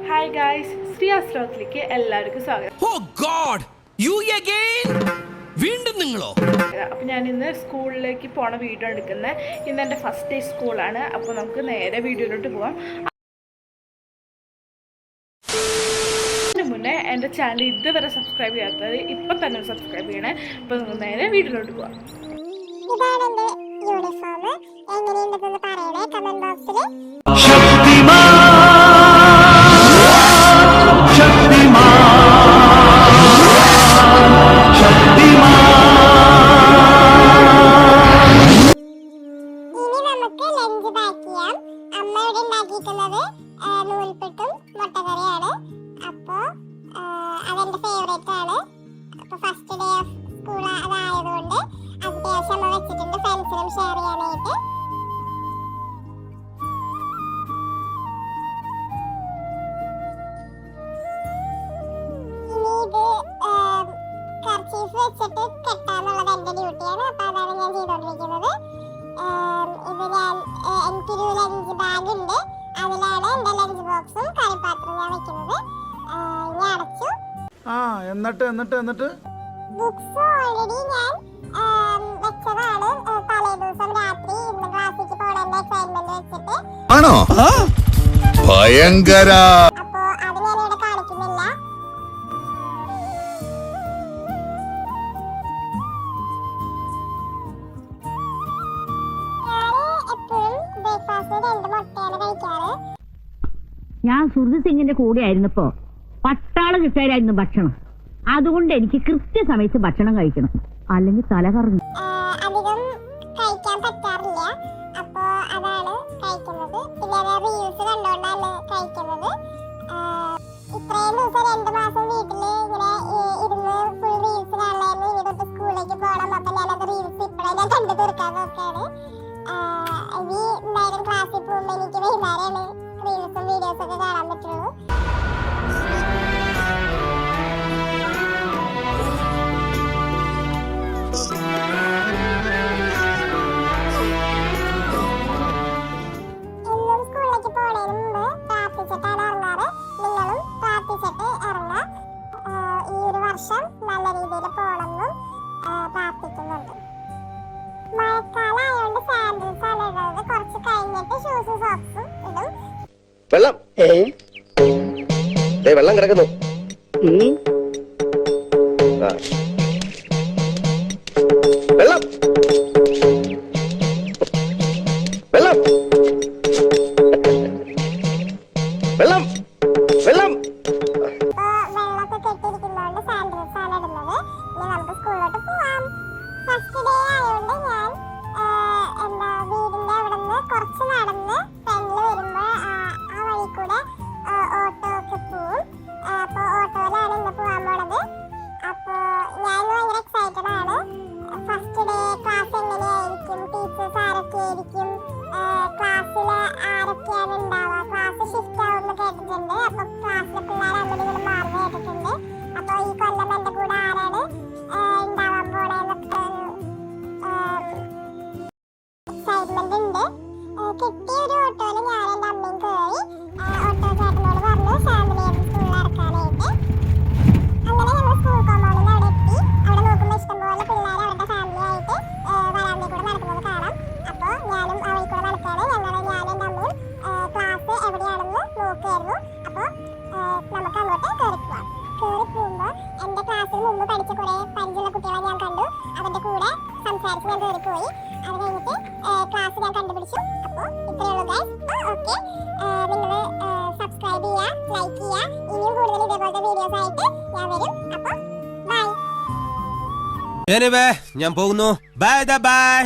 Hi guys, Shreyas വ്ലോഗിലേക്ക് എല്ലാവർക്കും സ്വാഗതം. വീണ്ടും നിങ്ങളോ? അപ്പോൾ ഞാൻ ഇന്ന് സ്കൂളിലേക്ക് പോണ വീഡിയോ എടുക്കുന്നത്. ഇന്ന് എൻ്റെ ഫസ്റ്റ് ഡേ സ്കൂളാണ്. അപ്പോൾ നമുക്ക് നേരെ വീഡിയോയിലോട്ട് പോകാം. അതിന് മുന്നേ എൻ്റെ ചാനൽ ഇതുവരെ സബ്സ്ക്രൈബ് ചെയ്യാത്തത് ഇപ്പം തന്നെ സബ്സ്ക്രൈബ് ചെയ്യണേ. അപ്പോൾ നമുക്ക് നേരെ വീഡിയോയിലോട്ട് പോകാം. എങ്ങനെയുണ്ടെന്ന് പറയണേ കമന്റ് ബോക്സിൽ. ഇനി നമുക്ക് ലഞ്ച് പാക്ക് ചെയ്യാം. അമ്മ ഇവിടെ ഉണ്ടാക്കിയിരിക്കുന്നത് നൂൽപുട്ടും മുട്ടക്കറിയാണ്. അപ്പോൾ അതെന്റെ ഫേവറേറ്റ് ആണ്. അപ്പോൾ ഫസ്റ്റ് ഡേ ഓഫ് സ്കൂൾ അതായതുകൊണ്ട് അത്യാവശ്യം അമ്മ വെച്ചിട്ടുണ്ട് ഫ്രണ്ട്സിനും ഷെയർ ചെയ്യാനായിട്ട്. ഇനി ഇത് കർച്ചീഫ് വെച്ചിട്ട് കെട്ടാന്നുള്ളത് എന്റെ ഡ്യൂട്ടിയാണ്. അപ്പൊ അതാണ് ഞാൻ ചെയ്തോണ്ടിരിക്കുന്നത്. ഇത് ഞാൻ എനിക്കൊരു ലഞ്ച് ബാഗ് ഉണ്ട്. അതിലാണ് എന്റെ ലഞ്ച് ബോക്സും കറിപ്പാത്രം ഞാൻ വെക്കുന്നത്. ഞാൻ അടച്ചു. എന്നിട്ട് ബുക്സ് ഓൾറെഡി ഞാൻ വെച്ചതാണ്. തലേ ദിവസം രാത്രി ഇന്ന് ക്ലാസ്സിലേക്ക് പോകേണ്ട എക്സൈറ്റ്മെന്റ് വെച്ചിട്ട്. ആണോ? ഭയങ്കര. അപ്പൊ അത് ഞാൻ ഇവിടെ കാണിക്കുന്നില്ല. ഞാൻ സുഹൃത്ത് സിംഗിന്റെ കൂടെ ആയിരുന്നപ്പോ പട്ടാളം കിട്ടായിരുന്നു ഭക്ഷണം. അതുകൊണ്ട് എനിക്ക് കൃത്യസമയത്ത് ഭക്ഷണം കഴിക്കണം, അല്ലെങ്കിൽ തല കറങ്ങും. അധികം കഴിക്കാൻ പറ്റാറില്ല. അപ്പൊ അതാണ് കഴിക്കുന്നത്. പിന്നെ റീൽസ് കണ്ടോണ്ടാണ് കഴിക്കുന്നത്. ഇത്രയും ദിവസം 2 മാസം വീട്ടില് ഇങ്ങനെ ഇരുന്ന് ഫുൾ റീൽസ് കാണായിരുന്നു. ഇനി തൊട്ട് സ്കൂളിലേക്ക് പോകണം. അപ്പൊ ഞാനത് റീൽസ് ഇപ്പഴേ ഞാൻ കണ്ടു തീർക്കാൻ നോക്കാണ്. ഇനി എന്തായാലും ക്ലാസ്സിൽ പോകുമ്പോ എനിക്ക് വൈകുന്നേരമാണ് റീൽസും വീഡിയോസും ഒക്കെ കാണാൻ പറ്റുള്ളൂ. എന്നും സ്കൂളിലേക്ക് പോണതിന് മുമ്പ് പ്രാർത്ഥിച്ചിട്ടാണ് ഇറങ്ങാറ്. നിങ്ങളും പ്രാർത്ഥിച്ചിട്ട് ഇറങ്ങുക. ഈ ഒരു വർഷം നല്ല രീതിയിൽ പോകണമെന്നും പ്രാർത്ഥിക്കുന്നുണ്ട്. മഴക്കാലമായോണ്ട് സാൻഡിൽസ് ആണ് ഇടുന്നത്. കുറച്ച് കഴിഞ്ഞിട്ട് ഷൂസും സോക്സും ഇടും. വെള്ളം വെള്ളം കിടക്കുന്നു. വെള്ളം വെള്ളം വെള്ളം വെള്ളം വെള്ളമൊക്കെ കെട്ടിയിരിക്കുന്നതുകൊണ്ട് സാൻഡിൽസ് ആണ് ഇടുന്നത്. ഇനി നമുക്ക് സ്കൂളിലോട്ട് പോവാം. ഫസ്റ്റ് ഡേ ആയതുകൊണ്ട് ഞാൻ വീടിന്റെ അവിടെ നിന്ന് കുറച്ച് നടന്ന് ഫ്രണ്ടിൽ വരുമ്പോൾ ആ വഴി കൂടെ ഓട്ടോ ഒക്കെ പോവും. അപ്പൊ ഓട്ടോയിലാണ് ഇന്ന് പോകാൻ പോണത്. അപ്പൊ ഞാൻ ഭയങ്കര എക്സൈറ്റഡ് ആണ്. ഫസ്റ്റ് ഡേ ക്ലാസ് എങ്ങനെയായിരിക്കും, ടീച്ചേഴ്സ് ആരൊക്കെ ആയിരിക്കും, ക്ലാസ്സിൽ ആരൊക്കെയാണ് ഉണ്ടാവുക, ക്ലാസ് ഷിഫ്റ്റ് ആവുമെന്ന് കേട്ടിട്ടുണ്ട്. അപ്പൊ ക്ലാസ്സിലെ പിള്ളേർ അങ്ങനെ ഇങ്ങനെ മാറുന്ന കേട്ടിട്ടുണ്ട്. അപ്പൊ ഈ കൊല്ലം എന്റെ കൂടെ ആരാണ് ഉണ്ടാവാൻ പോണെന്നൊക്കെ എക്സൈറ്റ്മെന്റ് ഉണ്ട്. കിട്ടിയ ഒരു ഓട്ടോയിൽ ഞാൻ എന്റെ അമ്മയും കയറി. ഓട്ടോ ചേട്ടനോട് പറഞ്ഞു ഫാമിലിയെ സ്കൂളിൽ ഇറക്കാനായിട്ട്. അങ്ങനെ ഞങ്ങൾ സ്കൂൾ കോമ്പൗണ്ടിൽ അവിടെ എത്തി. അവിടെ നോക്കുമ്പോൾ ഇഷ്ടംപോലെ പിള്ളേർ അവരുടെ ഫാമിലി ആയിട്ട് വരാന്തയിൽ കൂടെ നടക്കുന്നത് കാണാം. അപ്പോൾ ഞാനും അവയിൽ കൂടെ നടക്കുകയാണ്. ഞാനും എൻ്റെ അമ്മയും ക്ലാസ് എവിടെയാണെന്ന് നോക്കുകയായിരുന്നു. അപ്പോൾ നമുക്ക് അങ്ങോട്ട് കയറി പോവാം. കയറി പോകുമ്പോൾ എൻ്റെ ക്ലാസ്സിൽ മുമ്പ് പഠിച്ച കുറേ പരിചയമുള്ള കുട്ടികളെ ഞാൻ കണ്ടു. അവരുടെ കൂടെ സംസാരിച്ച് ഞാൻ കയറിപ്പോയി. അത് കഴിഞ്ഞിട്ട് ക്ലാസ് ഞാൻ കണ്ടുപിടിച്ചു. അപ്പോൾ ഇത്രയേ ഉള്ളൂ ഗൈസ്. ഓക്കെ, നിങ്ങൾ സബ്സ്ക്രൈബ് ചെയ്യുക, ലൈക്ക് ചെയ്യുക. ഇനിയും കൂടുതൽ ഇതേപോലത്തെ വീഡിയോസ് ആയിട്ട് ഞാൻ വരും. അപ്പോൾ ബൈ. ഞാൻ പോകുന്നു. Bye bye.